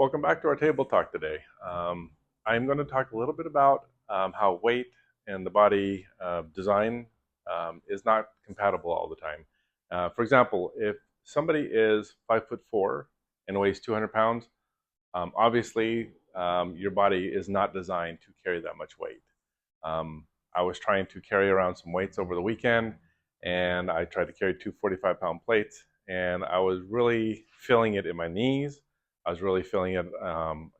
Welcome back to our table talk today. I'm going to talk a little bit about how weight and the body design is not compatible all the time. For example, if somebody is 5'4" and weighs 200 pounds, obviously your body is not designed to carry that much weight. I was trying to carry around some weights over the weekend, and I tried to carry two 45-pound plates, and I was really feeling it in my knees. I was really feeling it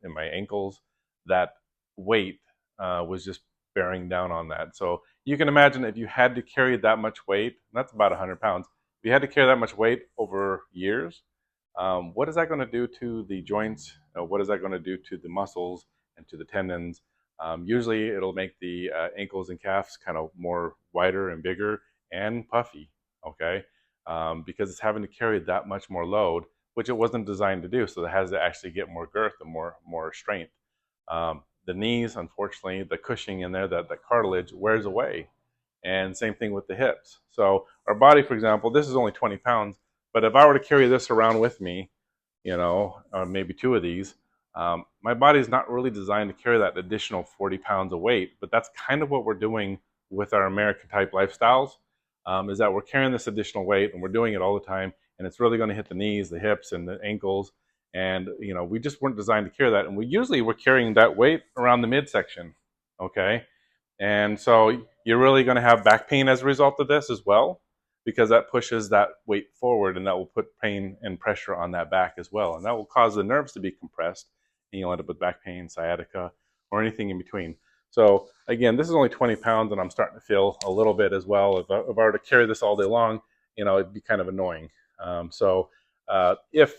in my ankles. That weight was just bearing down on that. So you can imagine if you had to carry that much weight, and that's about 100 pounds, if you had to carry that much weight over years, what is that going to do to the joints? What is that going to do to the muscles and to the tendons? Usually it'll make the ankles and calves kind of more wider and bigger and puffy, okay? Because it's having to carry that much more load, which it wasn't designed to do. So it has to actually get more girth and more strength. The knees, unfortunately, the cushioning in there, that cartilage wears away. And same thing with the hips. So our body, for example, this is only 20 pounds, but if I were to carry this around with me, maybe two of these, my body's not really designed to carry that additional 40 pounds of weight, but that's kind of what we're doing with our American type lifestyles, is that we're carrying this additional weight and we're doing it all the time, and it's really going to hit the knees, the hips, and the ankles. And we just weren't designed to carry that, and we're carrying that weight around the midsection, okay? And so you're really going to have back pain as a result of this as well, because that pushes that weight forward, and that will put pain and pressure on that back as well. And that will cause the nerves to be compressed, and you'll end up with back pain, sciatica, or anything in between. So again, this is only 20 pounds, and I'm starting to feel a little bit as well. If I were to carry this all day long, it'd be kind of annoying. If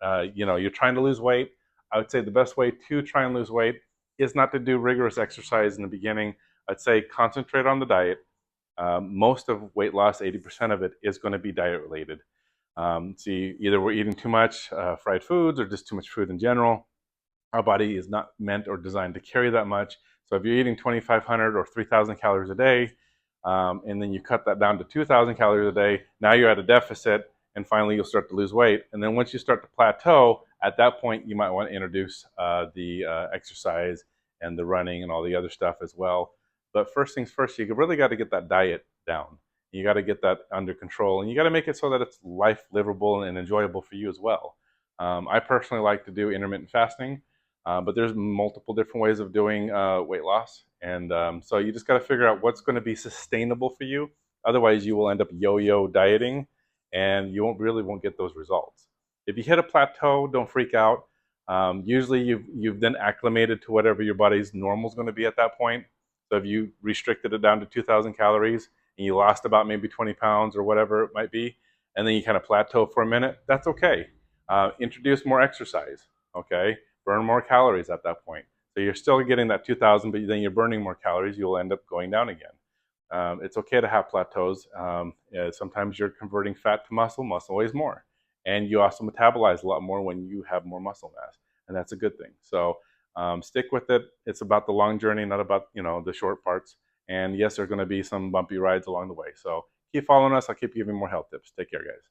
you're trying to lose weight, I would say the best way to try and lose weight is not to do rigorous exercise in the beginning. I'd say concentrate on the diet. Most of weight loss, 80% of it, is going to be diet related. See, either we're eating too much fried foods or just too much food in general. Our body is not meant or designed to carry that much. So if you're eating 2,500 or 3,000 calories a day, and then you cut that down to 2,000 calories a day, now you're at a deficit, and finally you'll start to lose weight. And then once you start to plateau, at that point you might want to introduce the exercise and the running and all the other stuff as well. But first things first, you really got to get that diet down. You got to get that under control, and you got to make it so that it's life livable and enjoyable for you as well. I personally like to do intermittent fasting, but there's multiple different ways of doing weight loss. And so you just got to figure out what's going to be sustainable for you. Otherwise, you will end up yo-yo dieting, and you won't get those results. If you hit a plateau, don't freak out. Usually you've then acclimated to whatever your body's normal is going to be at that point. So if you restricted it down to 2,000 calories and you lost about maybe 20 pounds or whatever it might be, and then you kind of plateau for a minute, that's okay. Introduce more exercise, okay? Burn more calories at that point. So you're still getting that 2,000, but then you're burning more calories, you'll end up going down again. It's okay to have plateaus. Sometimes you're converting fat to muscle, muscle weighs more. And you also metabolize a lot more when you have more muscle mass, and that's a good thing. So stick with it. It's about the long journey, not about the short parts. And yes, there are going to be some bumpy rides along the way. So keep following us. I'll keep giving more health tips. Take care, guys.